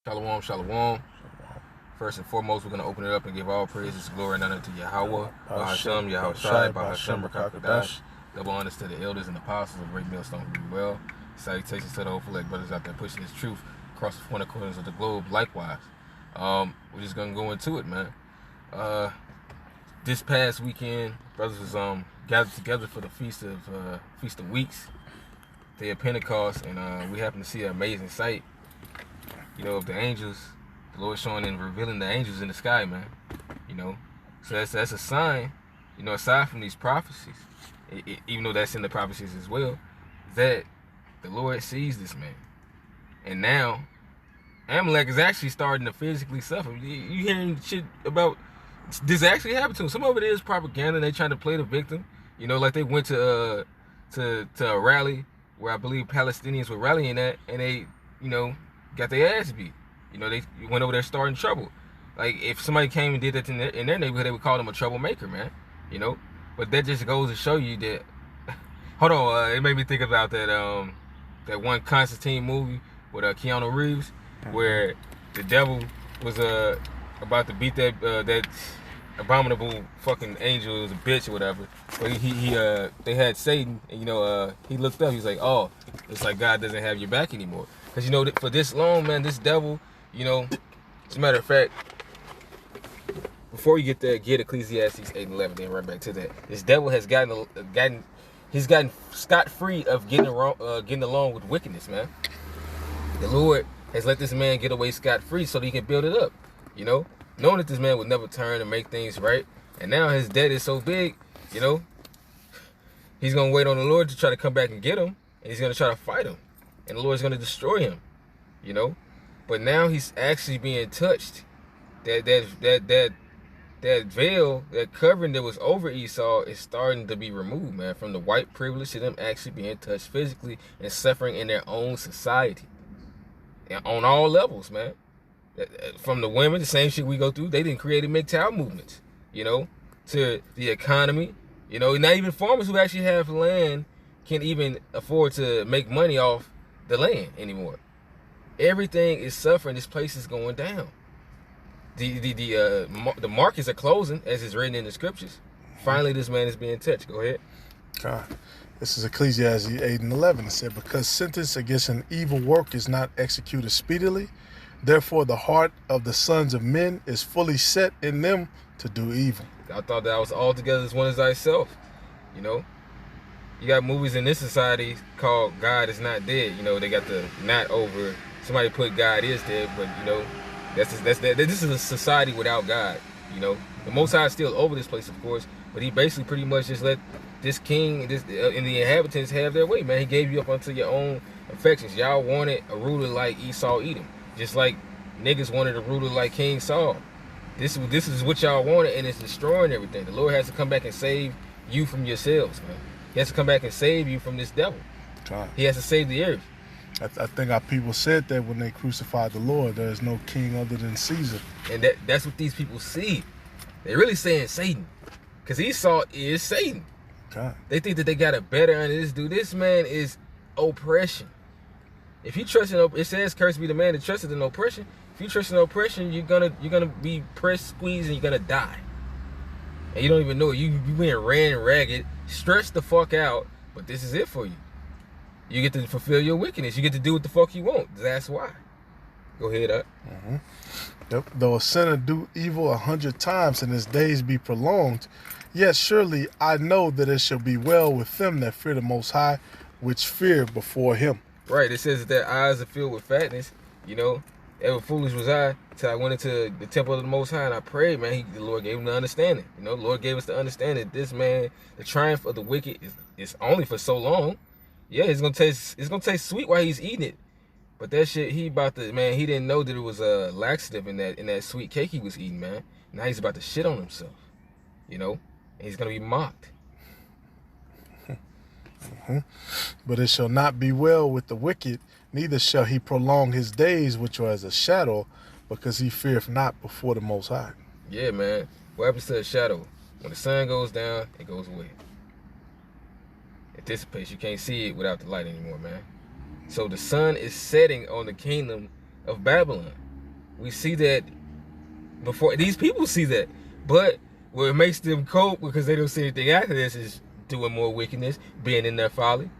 Shalom, shalom. First and foremost, we're going to open it up and give all praises, glory, and honor to Yahweh, Bahasham, Yahweh Shai, Bahasham, Rakakadash. Double honors to the elders and apostles of Great Millstone who be well. Salutations to the old elect brothers out there pushing this truth across the 4 corners of the globe. Likewise, we're just going to go into it, man. This past weekend, brothers was gathered together for the Feast of Weeks, Day of Pentecost, and we happened to see an amazing sight, of the angels. The Lord showing and revealing the angels in the sky, man. So that's a sign, aside from these prophecies, even though that's in the prophecies as well, that the Lord sees this man. And now, Amalek is actually starting to physically suffer. You hearing shit about this actually happened to him. Some of it is propaganda. They trying to play the victim. Like they went to a rally where I believe Palestinians were rallying at, and they, got their ass beat. They went over there starting trouble. Like, if somebody came and did that in their neighborhood, they would call them a troublemaker, man. But that just goes to show you that. Hold on, it made me think about that one Constantine movie with Keanu Reeves, where the devil was about to beat that abominable fucking angel. It was a bitch or whatever. But they had Satan, and he looked up. He was like, oh, it's like God doesn't have your back anymore. Because for this long, man, this devil, as a matter of fact, before you get there, get Ecclesiastes 8:11, then right back to that. This devil has gotten scot-free of getting along with wickedness, man. The Lord has let this man get away scot-free so that he can build it up, knowing that this man would never turn and make things right. And now his debt is so big, he's going to wait on the Lord to try to come back and get him, and he's going to try to fight him. And the Lord's going to destroy him, But now he's actually being touched. That veil, that covering that was over Esau is starting to be removed, man. From the white privilege to them actually being touched physically and suffering in their own society. And on all levels, man. From the women, the same shit we go through. They didn't create MGTOW movements, to the economy. Not even farmers who actually have land can even afford to make money off the land anymore. Everything is suffering. This place is going down. The markets are closing, as is written in the scriptures. Finally, this man is being touched. Go ahead. God, this is Ecclesiastes 8:11. It said, because sentence against an evil work is not executed speedily, therefore the heart of the sons of men is fully set in them to do evil. I thought that I was altogether as one as thyself. You got movies in this society called God is Not Dead. They got the not over. Somebody put God is dead, but this is a society without God. The Most High is still over this place, of course, but he basically pretty much just let this king and the inhabitants have their way, man. He gave you up unto your own affections. Y'all wanted a ruler like Esau Edom, just like niggas wanted a ruler like King Saul. This is what y'all wanted, and it's destroying everything. The Lord has to come back and save you from yourselves, man. He has to come back and save you from this devil. God. He has to save the earth. I think our people said that when they crucified the Lord, there is no king other than Caesar. And that's what these people see. They're really saying Satan. Because Esau is Satan. God. They think that they got it better under this dude. This man is oppression. If you trust in it says, cursed be the man that trusted in oppression. If you trust in oppression, you're gonna be pressed, squeezed, and you're gonna die. And you don't even know it. You went ran ragged, stressed the fuck out, but this is it for you. You get to fulfill your wickedness. You get to do what the fuck you want. That's why. Go ahead, up. Mm-hmm. Yep. Though a sinner do evil 100 times and his days be prolonged, yet surely I know that it shall be well with them that fear the Most High, which fear before him. Right. It says that their eyes are filled with fatness. Ever foolish was I till I went into the temple of the Most High and I prayed, man. The Lord gave him the understanding. The Lord gave us the understanding that this man, the triumph of the wicked is only for so long. Yeah, it's gonna taste sweet while he's eating it. But that shit, he didn't know that it was a laxative in that sweet cake he was eating, man. Now he's about to shit on himself. And he's gonna be mocked. Mm-hmm. But it shall not be well with the wicked, neither shall he prolong his days, which are as a shadow, because he feareth not before the Most High. Yeah, man. What happens to a shadow? When the sun goes down, it goes away. It dissipates. You can't see it without the light anymore, man. So the sun is setting on the kingdom of Babylon. We see that before these people see that, but what makes them cope because they don't see anything after this is doing more wickedness, being in their folly.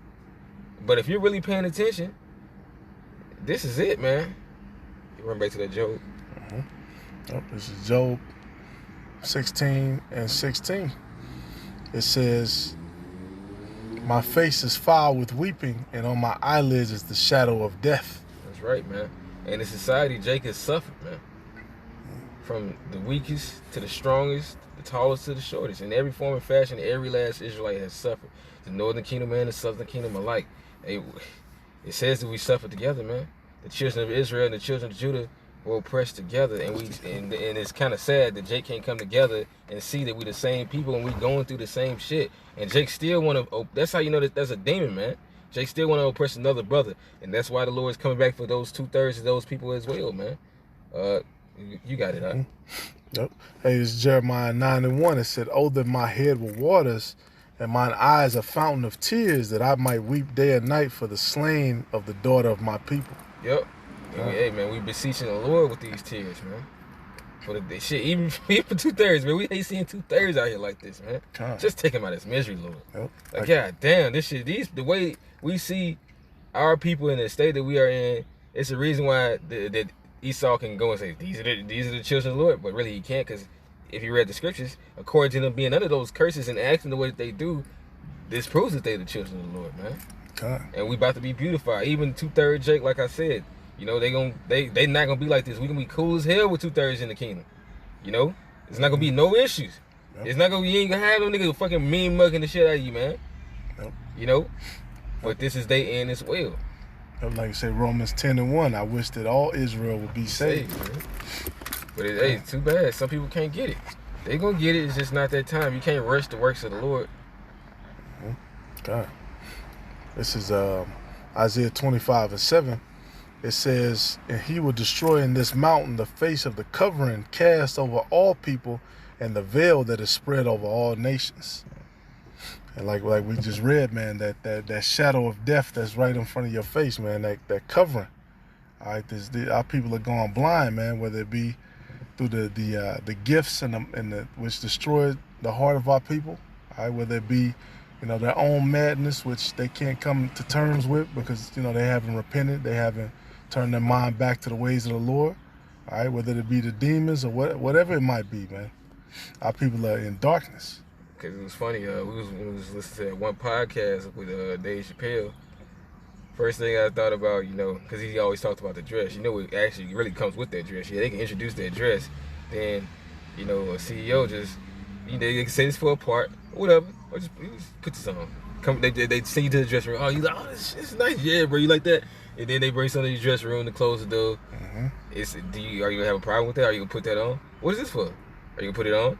But if you're really paying attention, this is it, man. You run back to that Job. Oh, this is Job 16:16. It says, my face is foul with weeping, and on my eyelids is the shadow of death. That's right, man. And in society, Jake has suffered, man. From the weakest to the strongest, the tallest to the shortest. In every form and fashion, every last Israelite has suffered. The northern kingdom and the southern kingdom alike. It says that we suffered together, man. The children of Israel and the children of Judah were oppressed together, and it's kind of sad that Jake can't come together and see that we the same people and we going through the same shit. And Jake still want to. That's how you know that that's a demon, man. Jake still want to oppress another brother, and that's why the Lord is coming back for those 2/3 of those people as well, man. You got it, huh? Yep. Hey, it's Jeremiah 9:1. It said, "Oh, that my head were waters, and mine eyes a fountain of tears, that I might weep day and night for the slain of the daughter of my people." Yep. Hey, man, we beseeching the Lord with these tears, man. For the shit, even for 2/3, man. We ain't seeing 2/3 out here like this, man. Just take him out of his misery, Lord. Yep. Like, god damn, this shit, the way we see our people in the state that we are in, it's the reason why that Esau can go and say, these are the children of the Lord, but really he can't, because if you read the scriptures, according to them being under those curses and acting the way that they do, this proves that they're the children of the Lord, man. And we about to be beautified. Even 2/3 Jake, like I said, you know, they not gonna be like this. We gonna be cool as hell with 2/3 in the kingdom. You know, it's not gonna be no issues. Yep. It's not gonna be, you ain't gonna have no niggas fucking mean mugging the shit out of you, man. Yep. You know, but this is their end as well. Like you say, Romans 10:1. I wish that all Israel would be saved. But hey, too bad. Some people can't get it. They gonna get it. It's just not that time. You can't rush the works of the Lord. God. This is Isaiah 25:7. It says, and he will destroy in this mountain the face of the covering cast over all people, and the veil that is spread over all nations. And like we just read, man, that shadow of death that's right in front of your face, man, that covering. All right, our people are going blind, man, whether it be through the gifts and which destroyed the heart of our people. All right, whether it be, you know, their own madness, which they can't come to terms with because, you know, they haven't repented, they haven't turned their mind back to the ways of the Lord. All right, whether it be the demons or whatever it might be, man. Our people are in darkness. Because it was funny, we was listening to one podcast with Dave Chappelle. First thing I thought about, you know, because he always talked about the dress. You know, it actually really comes with that dress. Yeah, they can introduce that dress. Then, you know, a CEO just, you know, they can say this for a part, or whatever, or just put this on. They send you to the dressing room. Oh, you like, oh, this is nice, yeah, bro. You like that? And then they bring something to the dressing room to close the door. Mm-hmm. Are you gonna have a problem with that? Are you gonna put that on? What is this for? Are you gonna put it on?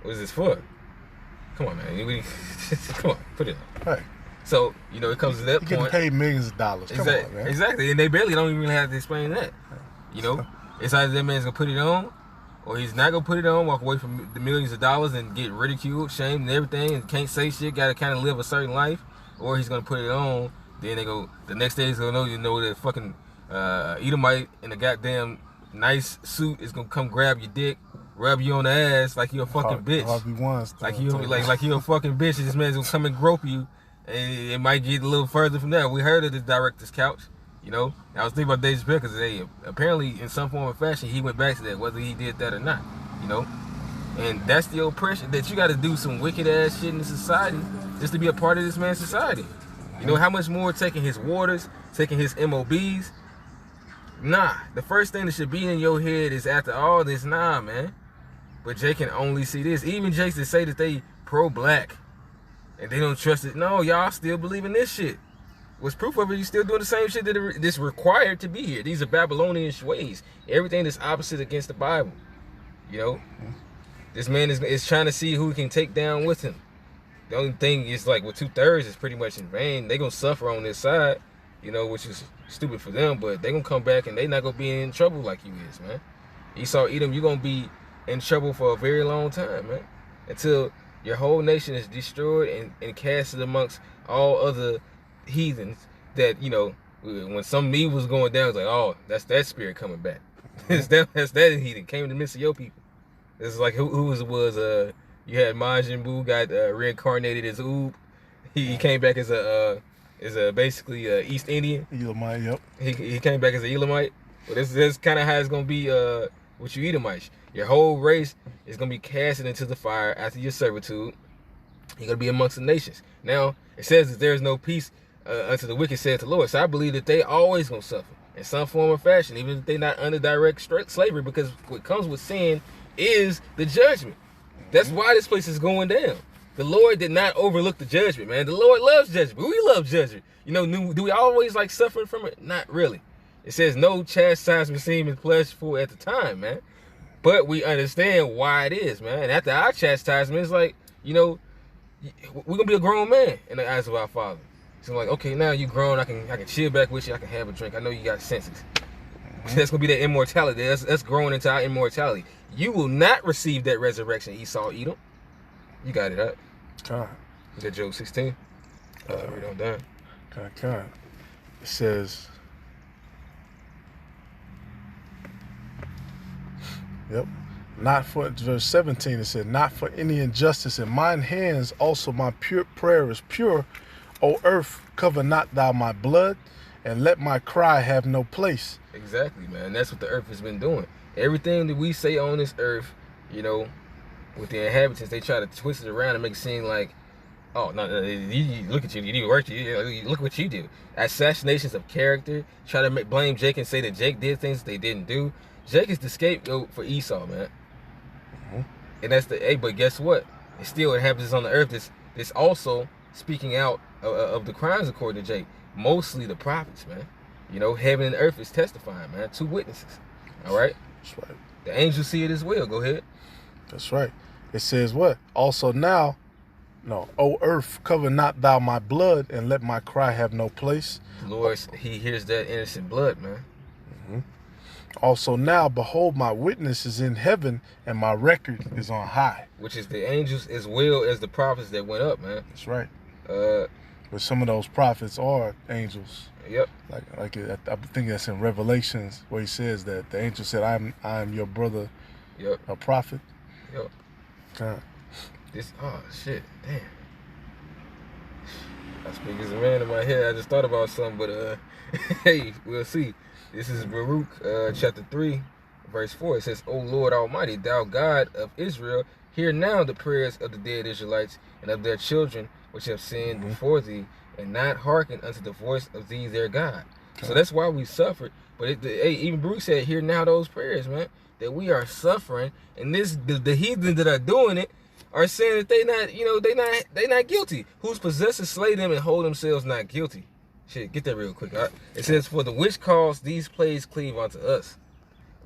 What is this for? Come on, man. Come on, put it on. Right. So, you know, it comes to that point. You getting paid millions of dollars. Come on, man. Exactly. And they barely don't even have to explain that. You know? It's either that man's gonna put it on, or he's not gonna put it on, walk away from the millions of dollars and get ridiculed, shamed, and everything, and can't say shit, gotta kind of live a certain life, or he's gonna put it on. Then they go, the next day he's gonna know that fucking Edomite in a goddamn nice suit is gonna come grab your dick, rub you on the ass like you're a fucking bitch. Like you're a fucking bitch, and this man's gonna come and grope you, and it might get a little further from there. We heard of the director's couch, you know. I was thinking about Dave Chappelle because apparently in some form or fashion he went back to that, whether he did that or not, you know. And that's the oppression, that you got to do some wicked ass shit in the society just to be a part of this man's society. You know how much more taking his waters, taking his MOBs? Nah, the first thing that should be in your head is, after all this, nah, man. But Jay can only see this. Even Jay that say that they pro-black and they don't trust it. No, y'all still believe in this shit. What's proof of it? You still doing the same shit that's required to be here. These are Babylonian ways. Everything that's opposite against the Bible. You know? This man is trying to see who he can take down with him. The only thing is, like, with 2/3 is pretty much in vain. They gonna suffer on this side, you know, which is stupid for them, but they gonna come back and they not gonna be in trouble like you is, man. Esau, Edom, you gonna be in trouble for a very long time, man. Until your whole nation is destroyed and casted amongst all other heathens that, you know, when some evil's going down, it's like, oh, that's that spirit coming back. That's that He came in the midst of your people. It's like who was you had Majin Buu got reincarnated as Oob. He came back as a basically East Indian. Elamite, yep. He came back as an Elamite. Well, this kind of how it's gonna be with you Edomites. Your whole race is gonna be casted into the fire after your servitude. You're gonna be amongst the nations. Now it says that there is no peace unto the wicked, saith the Lord. So I believe that they always gonna suffer in some form or fashion, even if they're not under direct slavery, because what comes with sin is the judgment. That's why this place is going down. The Lord did not overlook the judgment, man. The Lord loves judgment. We love judgment. You know, do we always like suffering from it? Not really. It says no chastisement seems pleasurable at the time, man. But we understand why it is, man. And after our chastisement, it's like, you know, we're going to be a grown man in the eyes of our Father. So like, okay, now you grown. I can chill back with you. I can have a drink. I know you got senses. That's going to be that immortality. That's growing into our immortality. You will not receive that resurrection, Esau, Edom. You got it, right? God. Is that Job 16? Read on down. God. It says, yep. Not for, verse 17, it said, not for any injustice in mine hands, also my pure prayer is pure. O earth, cover not thou my blood, and let my cry have no place. Exactly, man. That's what the earth has been doing. Everything that we say on this earth, you know, with the inhabitants, they try to twist it around and make it seem like, oh, no, look at you, you work, look what you do. Assassinations of character, try to blame Jake and say that Jake did things they didn't do. Jake is the scapegoat for Esau, man. And that's hey, but guess what? It still inhabitants on the earth that's also speaking out of the crimes according to Jake. Mostly the prophets, man. You know, heaven and earth is testifying, man. 2 witnesses. All right? That's right. The angels see it as well. Go ahead. That's right. It says what? Also now, no, O earth, cover not thou my blood, and let my cry have no place. The Lord, he hears that innocent blood, man. Also now, behold, my witness is in heaven, and my record is on high. Which is the angels as well as the prophets that went up, man. That's right. But some of those prophets are angels. Yep. Like I think that's in Revelations where he says that the angel said, "I am your brother, yep, a prophet." Yep. God. Oh shit, damn. I speak as a man in my head. I just thought about something, but hey, we'll see. This is Baruch chapter 3, verse 4. It says, O Lord Almighty, thou God of Israel, hear now the prayers of the dead Israelites and of their children which have sinned before thee, and not hearken unto the voice of thee their God. Okay. So that's why we suffered. But hey, even Baruch said, hear now those prayers, man, that we are suffering, and the heathen that are doing it are saying that they not guilty. Whose possessors slay them and hold themselves not guilty. Shit, get that real quick. Right? It says, for the which cause these plagues cleave unto us.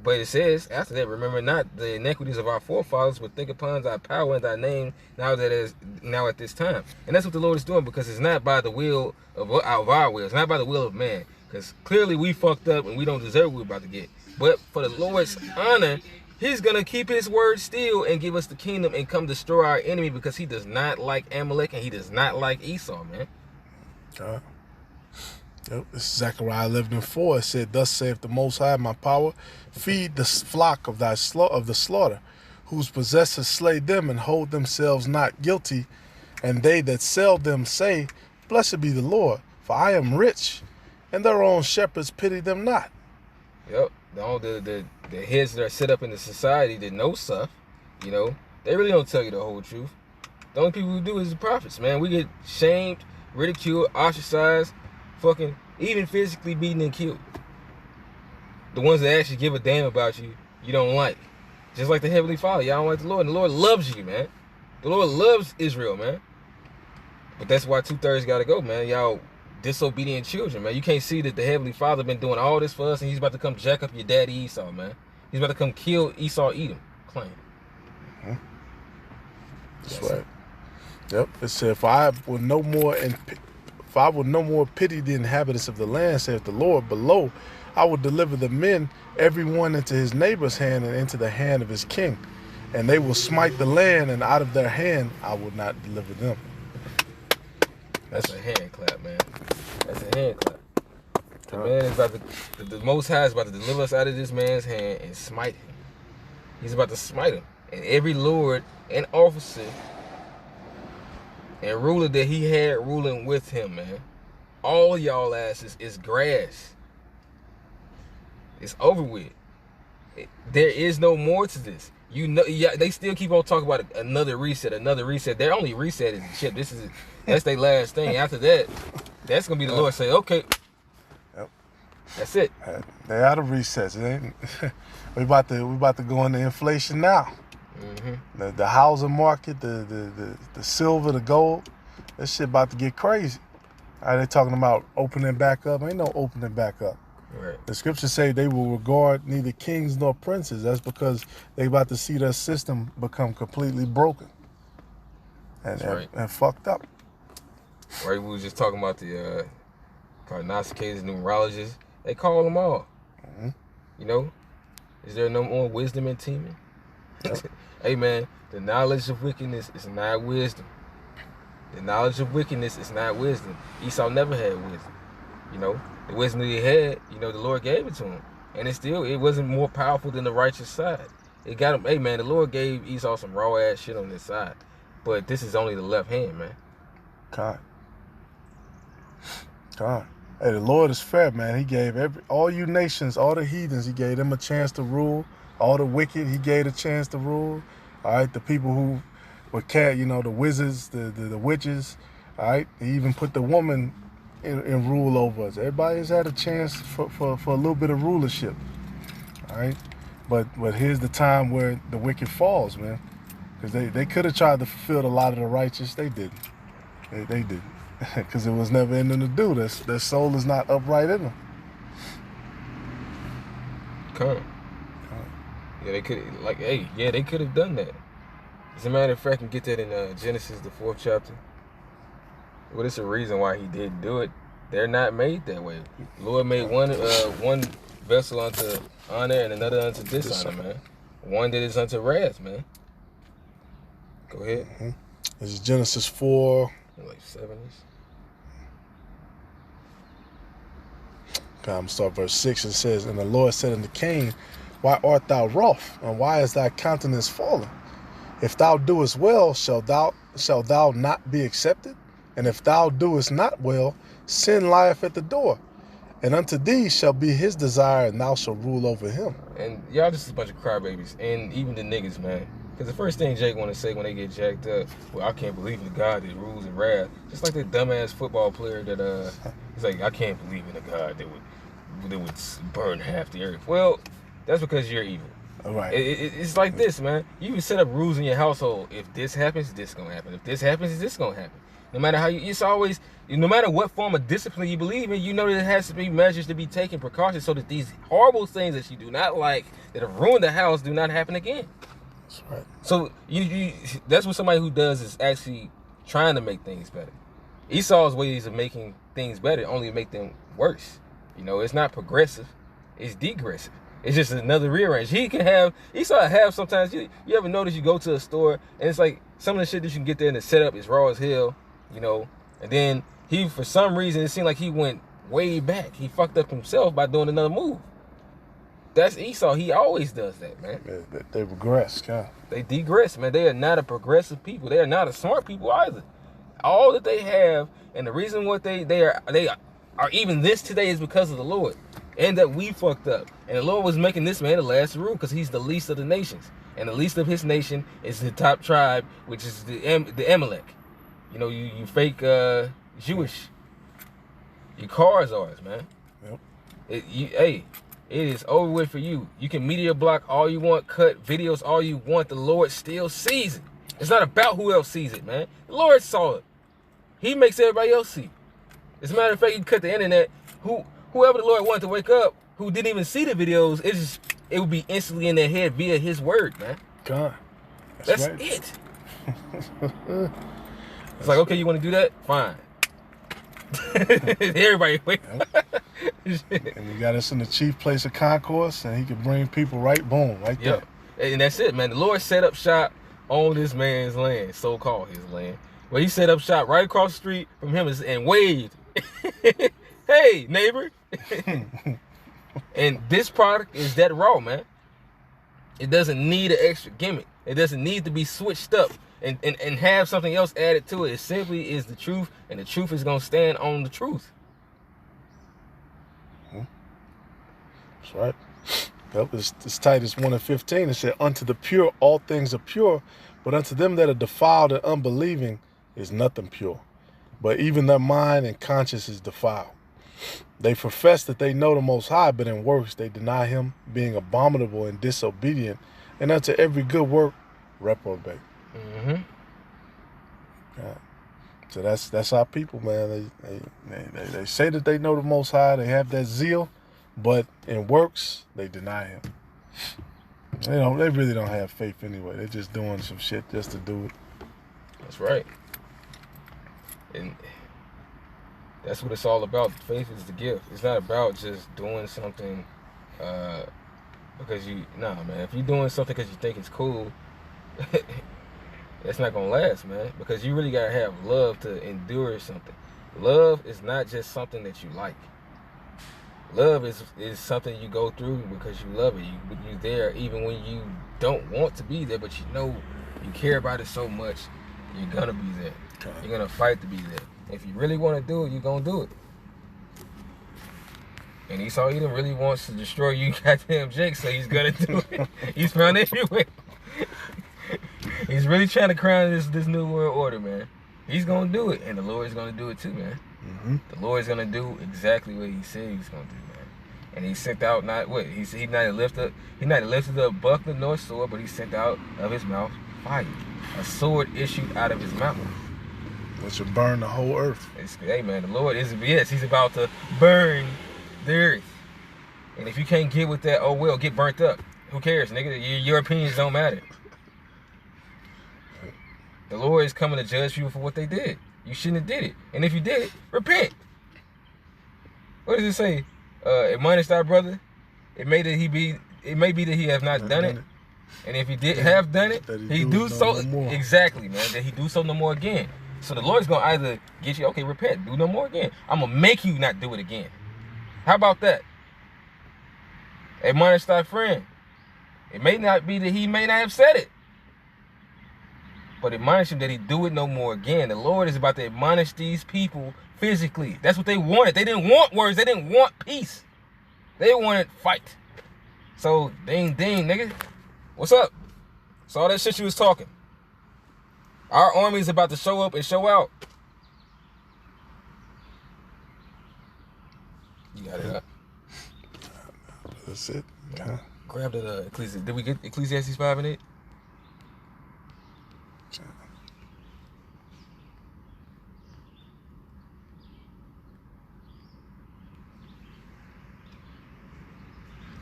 But it says, after that, remember not the iniquities of our forefathers, but think upon thy power and thy name now at this time. And that's what the Lord is doing, because it's not by the will of our will. It's not by the will of man. Because clearly we fucked up and we don't deserve what we're about to get. But for the Lord's honor, he's going to keep his word still and give us the kingdom and come destroy our enemy, because he does not like Amalek and he does not like Esau, man. Yep, this is Zechariah 11:4. It said, thus saith the Most High, my power, feed the flock of the slaughter, whose possessors slay them and hold themselves not guilty, and they that sell them say, blessed be the Lord, for I am rich, and their own shepherds pity them not. Yep, the heads that are set up in the society that know stuff, you know, they really don't tell you the whole truth. The only people who do is the prophets, man. We get shamed, ridiculed, ostracized, fucking even physically beaten and killed. The ones that actually give a damn about you, you don't like. Just like the Heavenly Father, y'all don't like the Lord. And the Lord loves you, man. The Lord loves Israel, man. But that's why 2/3 got to go, man. Y'all disobedient children, man. You can't see that the Heavenly Father been doing all this for us, and he's about to come jack up your daddy Esau, man. He's about to come kill Esau, Edom, claim. That's right. Yep. It said, if I will no more pity the inhabitants of the land, saith the Lord, below, I will deliver the men, every one into his neighbor's hand and into the hand of his king. And they will smite the land, and out of their hand I will not deliver them. That's a hand clap, man. That's a hand clap. The man is about to, the Most High is about to deliver us out of this man's hand and smite him. He's about to smite him. And every lord and officer and ruler that he had ruling with him, man, all y'all asses is grass. It's over with. There is no more to this. You know, yeah, they still keep on talking about another reset, another reset. Their only reset is the chip. That's their last thing. After that, that's gonna be the Lord say, okay, yep, that's it. They out of resets. We about to go into inflation now. Mm-hmm. The housing market, the silver, the gold, that shit about to get crazy. They talking about opening back up. Ain't no opening back up. Right. The scriptures say they will regard neither kings nor princes. That's because they about to see their system become completely broken and fucked up. Right, we was just talking about the prognosticators, numerologists. They call them all. Mm-hmm. You know, is there no more wisdom in teaming? Hey man, the knowledge of wickedness is not wisdom. The knowledge of wickedness is not wisdom. Esau never had wisdom. You know, the wisdom that he had, you know, the Lord gave it to him. And it wasn't more powerful than the righteous side. It got him, hey man, the Lord gave Esau some raw ass shit on this side. But this is only the left hand, man. God. Hey, the Lord is fair, man. He gave all you nations, all the heathens, he gave them a chance to rule. All the wicked, he gave a chance to rule. All right, the people who were the wizards, the witches. All right, he even put the woman in rule over us. Everybody's had a chance for a little bit of rulership. All right, but here's the time where the wicked falls, man. Because they could have tried to fulfill a lot of the righteous. They didn't. They didn't. Because it was never in them to do this. Their soul is not upright in them. Come. Yeah, they could they could have done that. As a matter of fact, I can get that in Genesis, the 4th chapter. Well, it's a reason why he didn't do it. They're not made that way. The Lord made one vessel unto honor and another unto dishonor, man. One that is unto wrath, man. Go ahead. Mm-hmm. This is Genesis 4. Like 7ish. Okay, I'm gonna start verse 6. It says, and the Lord said unto Cain, why art thou wroth, and why is thy countenance fallen? If thou doest well, shalt thou not be accepted? And if thou doest not well, sin lieth at the door. And unto thee shall be his desire, and thou shalt rule over him. And y'all just a bunch of crybabies, and even the niggas, man. Because the first thing Jake want to say when they get jacked up, well, I can't believe in the God that rules and wrath. Just like that dumbass football player that he's like, I can't believe in a God that would burn half the earth. Well, that's because you're evil. All right. It's like this, man. You can set up rules in your household. If this happens, this gonna happen. If this happens, this gonna happen. No matter how it's always, no matter what form of discipline you believe in, you know that it has to be measures to be taken, precautions, so that these horrible things that you do not like, that have ruined the house, do not happen again. That's right. So that's what somebody who does is actually trying to make things better. Esau's ways of making things better only make them worse. You know, it's not progressive, it's degressive. It's just another rearrange. Esau have sometimes, you ever notice you go to a store and it's like some of the shit that you can get there and the setup is raw as hell, you know, and then he, for some reason, it seemed like he went way back. He fucked up himself by doing another move. That's Esau. He always does that, man. They regress, God. They degress, man. They are not a progressive people. They are not a smart people either. All that they have, and the reason what they are even this today is because of the Lord. And that we fucked up. And the Lord was making this man the last rule because he's the least of the nations. And the least of his nation is the top tribe, which is the Amalek. You know, you fake Jewish. Your car is ours, man. Yep. It is over with for you. You can media block all you want, cut videos all you want. The Lord still sees it. It's not about who else sees it, man. The Lord saw it. He makes everybody else see it. As a matter of fact, you cut the internet. Whoever the Lord wanted to wake up, who didn't even see the videos, it would be instantly in their head via His word, man. God, that's right. It. It's like, okay, you want to do that? Fine. Everybody wake up. And you got us in the chief place of concourse, and He can bring people right there. And that's it, man. The Lord set up shop on this man's land, so-called his land. Well, He set up shop right across the street from him and waved. Hey, neighbor. And this product is that raw, man. It doesn't need an extra gimmick. It doesn't need to be switched up and have something else added to it. It simply is the truth, and the truth is going to stand on the truth. That's right. Yep, it's Titus 1:15. It said, unto the pure all things are pure, but unto them that are defiled and unbelieving is nothing pure. But even their mind and conscience is defiled. They profess that they know the Most High, but in works they deny him, being abominable and disobedient, and unto every good work reprobate. Mm-hmm. Yeah. So that's our people, man. They say that they know the Most High, they have that zeal, but in works they deny him. They really don't have faith anyway. They're just doing some shit just to do it. That's right. And that's what it's all about. Faith is the gift. It's not about just doing something because man. If you're doing something because you think it's cool, that's not gonna last, man. Because you really gotta have love to endure something. Love is not just something that you like. Love is something you go through because you love it. You're there even when you don't want to be there, but you know you care about it so much, you're gonna be there. You're gonna fight to be there. If you really want to do it, you're gonna do it. And Esau Edom really wants to destroy you, goddamn Jake, so he's gonna do it. He's found everywhere. He's really trying to crown this new world order, man. He's gonna do it, and the Lord's gonna do it too, man. Mm-hmm. The Lord's gonna do exactly what he said he's gonna do, man. And he sent out he not lifted up buckler nor sword, but he sent out of his mouth fire. A sword issued out of his mouth. Which will burn the whole earth. Hey, man, the Lord he's about to burn the earth. And if you can't get with that, oh well, get burnt up. Who cares, nigga? Your opinions don't matter. The Lord is coming to judge people for what they did. You shouldn't have did it. And if you did it, repent. What does it say? Admonish thy brother. It may be that he have not done it. And if he did have done it, he do so exactly, man. That he do so no more again. So the Lord's gonna either get you, okay, repent, do no more again. I'm gonna make you not do it again. How about that? Admonish thy friend. It may not be that he may not have said it, but admonish him that he do it no more again. The Lord is about to admonish these people physically. That's what they wanted. They didn't want words. They didn't want peace. They wanted fight. So ding, nigga. What's up? It's all that shit you was talking. Our army is about to show up and show out. You got it up. That's it. Yeah. Grab that Ecclesiastes. Did we get Ecclesiastes 5 and 8?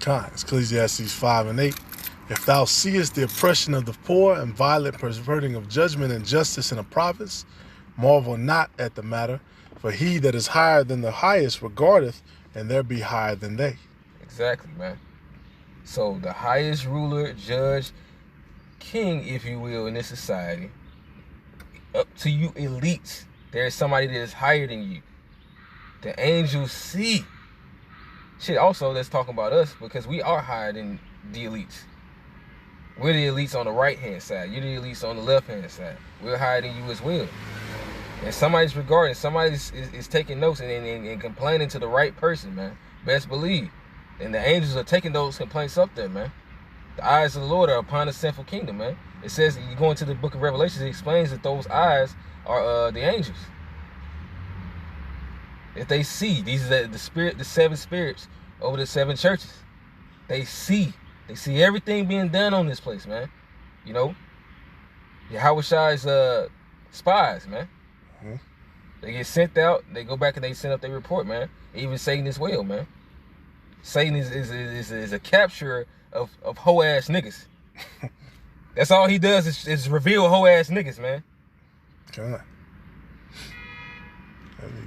Ecclesiastes 5 and 8. If thou seest the oppression of the poor and violent perverting of judgment and justice in a province, marvel not at the matter, for he that is higher than the highest regardeth, and there be higher than they. Exactly, man. So the highest ruler, judge, king, if you will, in this society, up to you elites, there is somebody that is higher than you. The angels see. Shit, also, let's talk about us, because we are higher than the elites. We're the elites on the right-hand side. You're the elites on the left-hand side. We're higher than you as well. And somebody's regarding, somebody is taking notes and complaining to the right person, man. Best believe. And the angels are taking those complaints up there, man. The eyes of the Lord are upon the sinful kingdom, man. It says, you go into the book of Revelation, it explains that those eyes are the angels. If they see, these are the 7 spirits over the 7 churches. They see everything being done on this place, man. You know, Yahweh Shai's spies, man. Mm-hmm. They get sent out, they go back and they send up their report, man. Even Satan as well, man. Satan is a capturer of hoe ass niggas. That's all he does is reveal hoe ass niggas, man. Come on.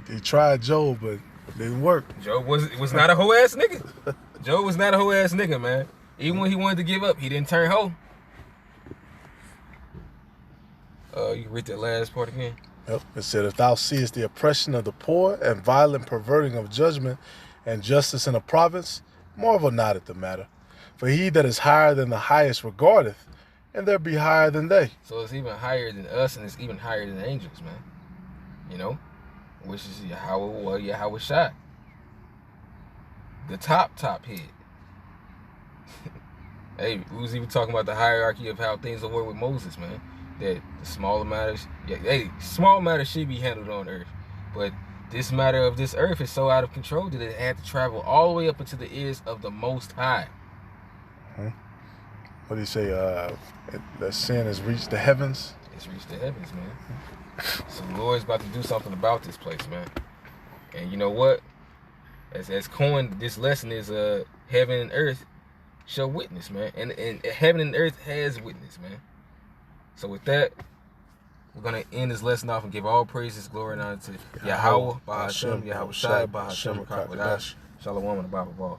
He tried Job, but it didn't work. Job was not a hoe ass nigga. Job was not a hoe ass nigga, man. Even when he wanted to give up, he didn't turn hoe. You can read that last part again. Yep. It said, if thou seest the oppression of the poor and violent perverting of judgment and justice in a province, marvel not at the matter. For he that is higher than the highest regardeth, and there be higher than they. So it's even higher than us, and it's even higher than angels, man. You know? Which is Yahweh Shai. The top head. Hey, we was even talking about the hierarchy of how things were with Moses, man. That the smaller matters, small matters should be handled on earth. But this matter of this earth is so out of control that it had to travel all the way up into the ears of the Most High. What do you say? That sin has reached the heavens? It's reached the heavens, man. So the Lord's about to do something about this place, man. And you know what? As coined, this lesson is heaven and earth shall witness, man. And heaven and earth has witnessed, man. So with that, we're going to end this lesson off and give all praises, glory, and honor to Yahweh, Bahashem, Yahweh Shai, Bahashem, Rakak Wadash, Shalom, and Abba Ball.